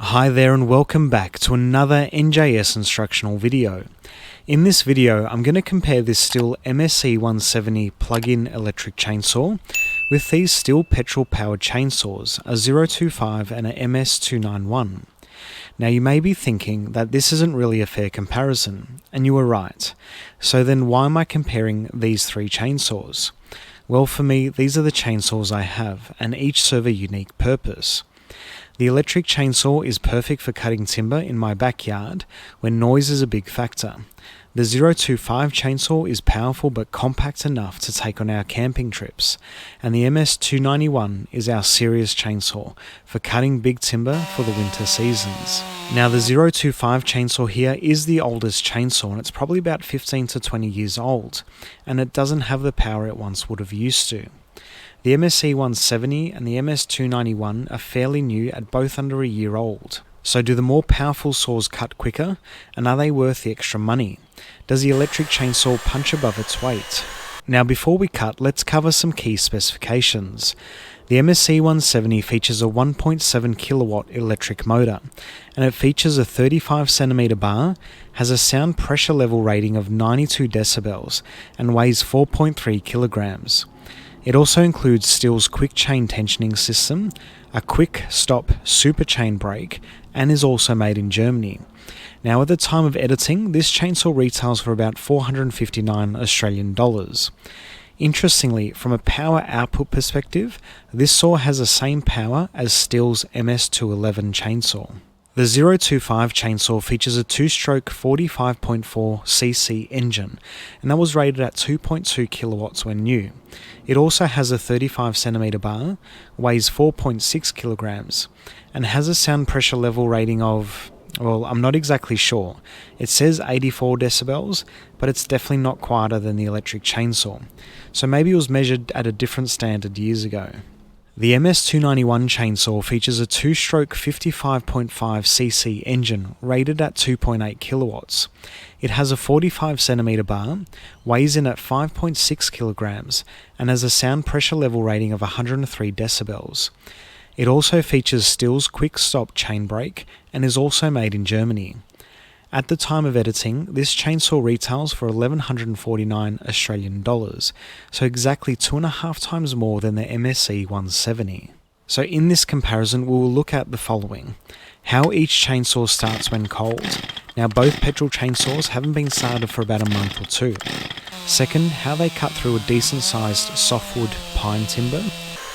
Hi there and welcome back to another NJS instructional video. In this video I'm going to compare this Stihl MSE170 plug-in electric chainsaw with these Stihl petrol powered chainsaws, a 025 and a MS291. Now you may be thinking that this isn't really a fair comparison, and you are right. So then why am I comparing these three chainsaws? Well, for me these are the chainsaws I have, and each serve a unique purpose. The electric chainsaw is perfect for cutting timber in my backyard when noise is a big factor. The 025 chainsaw is powerful but compact enough to take on our camping trips, and the MS291 is our serious chainsaw for cutting big timber for the winter seasons. Now the 025 chainsaw here is the oldest chainsaw, and it's probably about 15 to 20 years old, and it doesn't have the power it once would have used to. The MSE170 and the MS291 are fairly new at both under a year old. So do the more powerful saws cut quicker, and are they worth the extra money? Does the electric chainsaw punch above its weight? Now before we cut, let's cover some key specifications. The MSE170 features a 1.7 kilowatt electric motor, and it features a 35 centimeter bar, has a sound pressure level rating of 92 decibels, and weighs 4.3 kilograms. It also includes Stihl's quick chain tensioning system, a quick stop super chain brake, and is also made in Germany. Now at the time of editing, this chainsaw retails for about 459 Australian dollars. Interestingly, from a power output perspective, this saw has the same power as Stihl's MS211 chainsaw. The 025 chainsaw features a 2-stroke 45.4cc engine, and that was rated at 2.2 kilowatts when new. It also has a 35 centimeter bar, weighs 4.6 kilograms, and has a sound pressure level rating of, well, I'm not exactly sure. It says 84 decibels, but it's definitely not quieter than the electric chainsaw. So maybe it was measured at a different standard years ago. The MS291 chainsaw features a 2-stroke 55.5cc engine rated at 2.8 kilowatts. It has a 45 centimeter bar, weighs in at 5.6 kilograms, and has a sound pressure level rating of 103 decibels. It also features Stihl's quick stop chain brake and is also made in Germany. At the time of editing, this chainsaw retails for 1,149 Australian dollars, so exactly 2.5 times more than the MSE170. So in this comparison, we will look at the following: how each chainsaw starts when cold. Now both petrol chainsaws haven't been started for about a month or two. Second, how they cut through a decent sized softwood pine timber.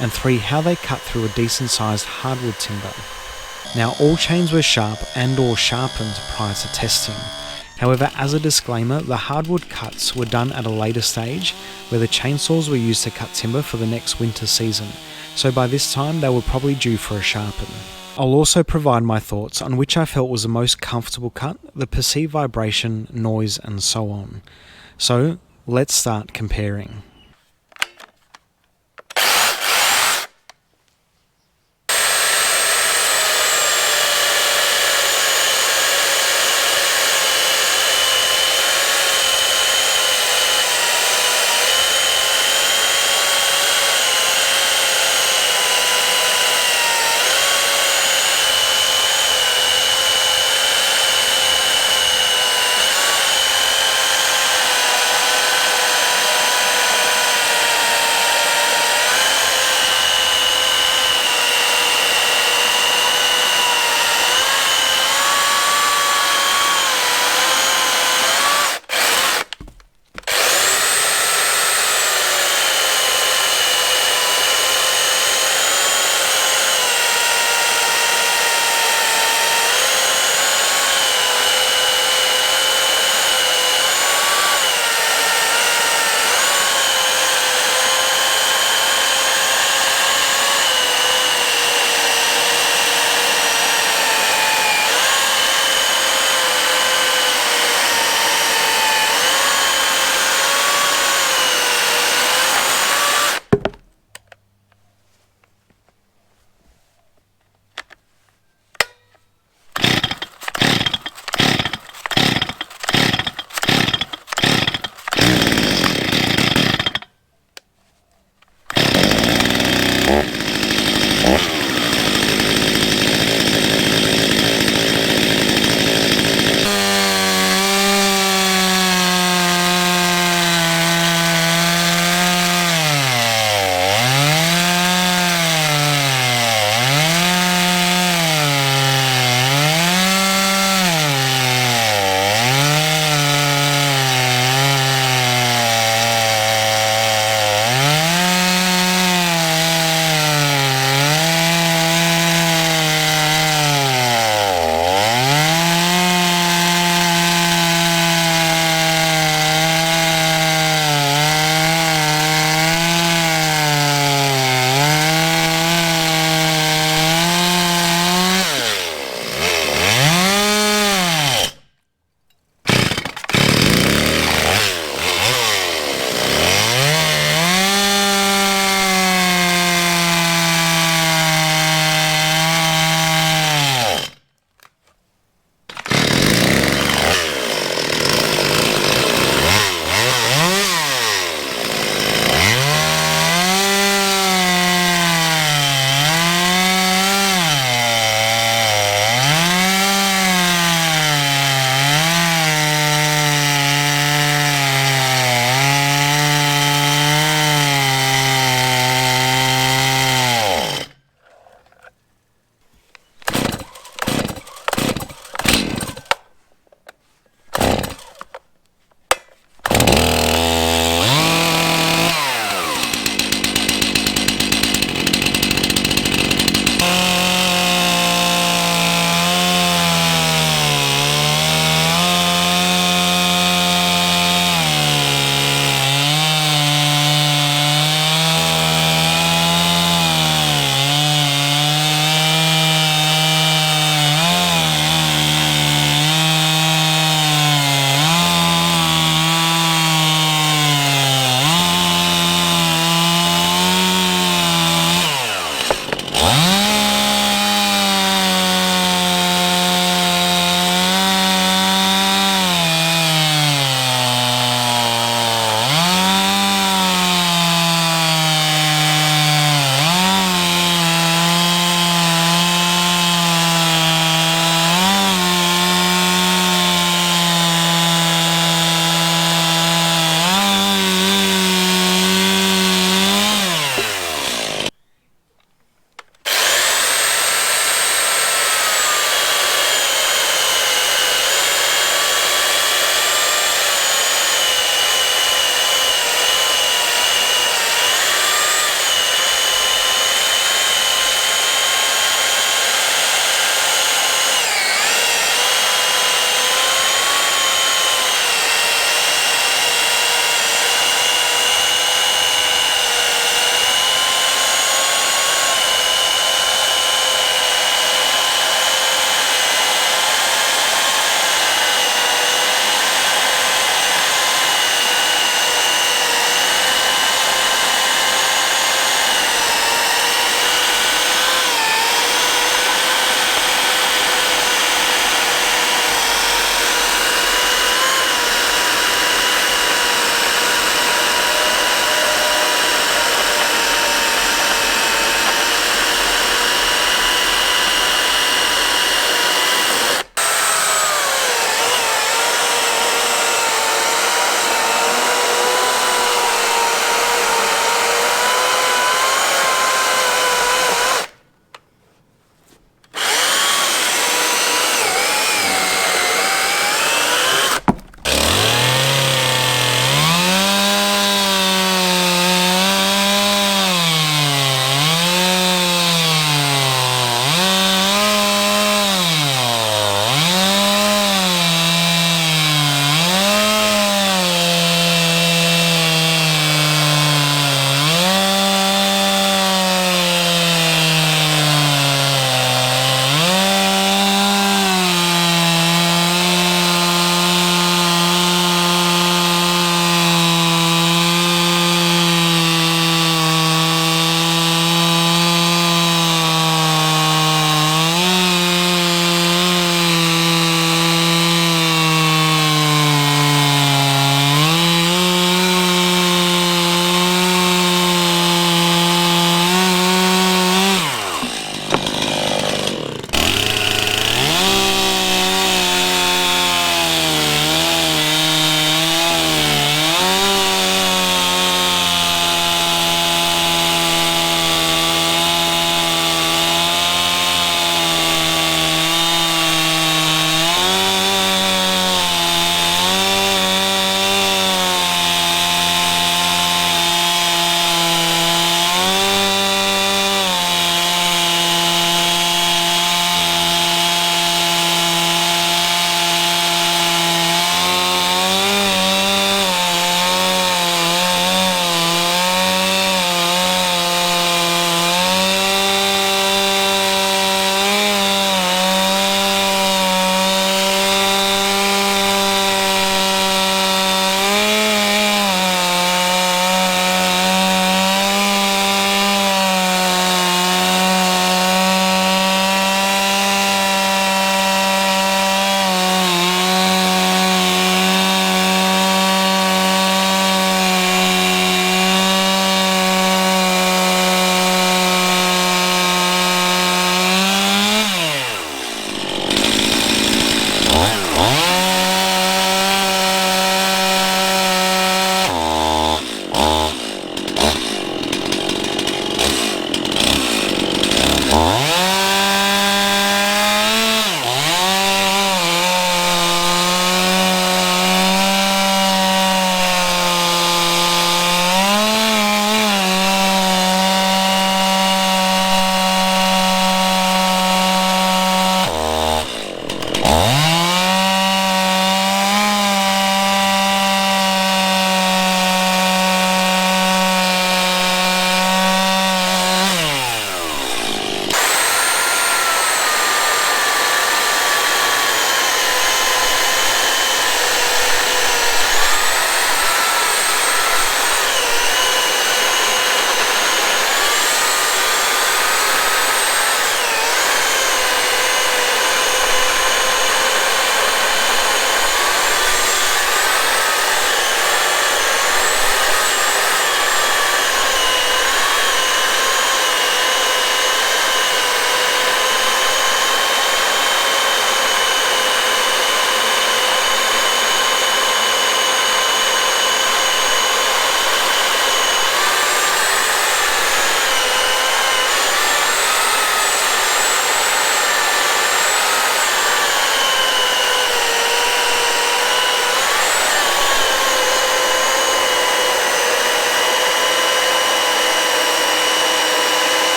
And 3, how they cut through a decent sized hardwood timber. Now all chains were sharp and or sharpened prior to testing. However, as a disclaimer, the hardwood cuts were done at a later stage where the chainsaws were used to cut timber for the next winter season, so by this time they were probably due for a sharpen. I'll also provide my thoughts on which I felt was the most comfortable cut, the perceived vibration, noise and so on. So let's start comparing.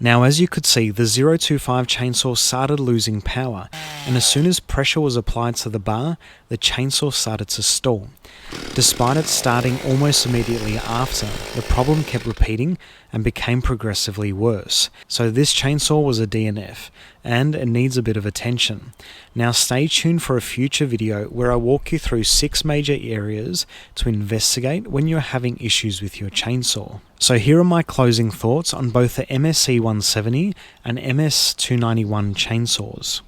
Now, as you could see, the 025 chainsaw started losing power, and as soon as pressure was applied to the bar, the chainsaw started to stall. Despite it starting almost immediately after, the problem kept repeating and became progressively worse. So this chainsaw was a DNF, and it needs a bit of attention. Now stay tuned for a future video where I walk you through 6 major areas to investigate when you're having issues with your chainsaw. So here are my closing thoughts on both the MSE170 and MS291 chainsaws.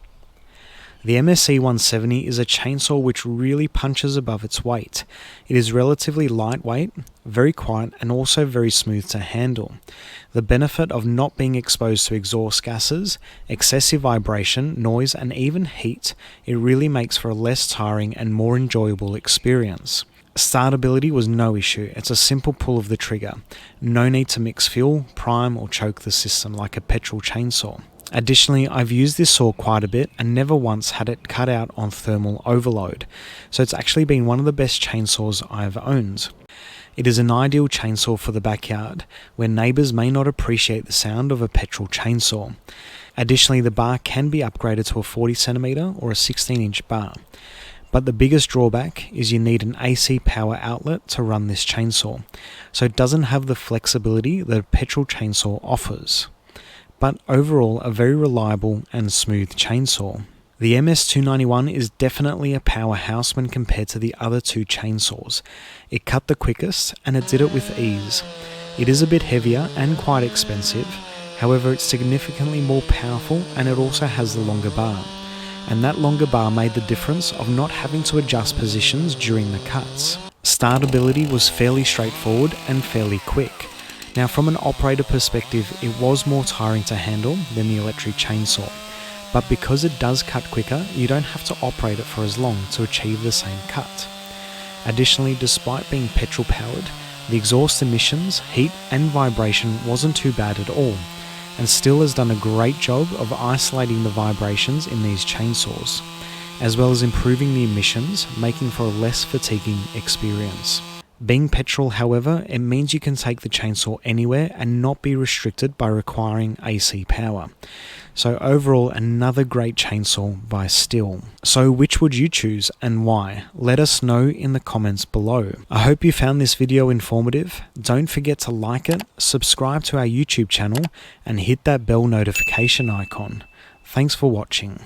The MSE170 is a chainsaw which really punches above its weight. It is relatively lightweight, very quiet, and also very smooth to handle. The benefit of not being exposed to exhaust gases, excessive vibration, noise, and even heat, it really makes for a less tiring and more enjoyable experience. Startability was no issue. It's a simple pull of the trigger. No need to mix fuel, prime, or choke the system like a petrol chainsaw. Additionally, I've used this saw quite a bit and never once had it cut out on thermal overload, so it's actually been one of the best chainsaws I've owned. It is an ideal chainsaw for the backyard, where neighbours may not appreciate the sound of a petrol chainsaw. Additionally, the bar can be upgraded to a 40cm or a 16-inch bar. But the biggest drawback is you need an AC power outlet to run this chainsaw, so it doesn't have the flexibility that a petrol chainsaw offers. But overall, a very reliable and smooth chainsaw. The MS291 is definitely a powerhouse when compared to the other 2 chainsaws. It cut the quickest and it did it with ease. It is a bit heavier and quite expensive, however it's significantly more powerful and it also has the longer bar. And that longer bar made the difference of not having to adjust positions during the cuts. Startability was fairly straightforward and fairly quick. Now from an operator perspective, it was more tiring to handle than the electric chainsaw, but because it does cut quicker, you don't have to operate it for as long to achieve the same cut. Additionally, despite being petrol powered, the exhaust emissions, heat and vibration wasn't too bad at all, and Stihl has done a great job of isolating the vibrations in these chainsaws, as well as improving the emissions, making for a less fatiguing experience. Being petrol, however, it means you can take the chainsaw anywhere and not be restricted by requiring AC power. So overall, another great chainsaw by Stihl. So which would you choose and why? Let us know in the comments below. I hope you found this video informative. Don't forget to like it, subscribe to our YouTube channel, and hit that bell notification icon. Thanks for watching.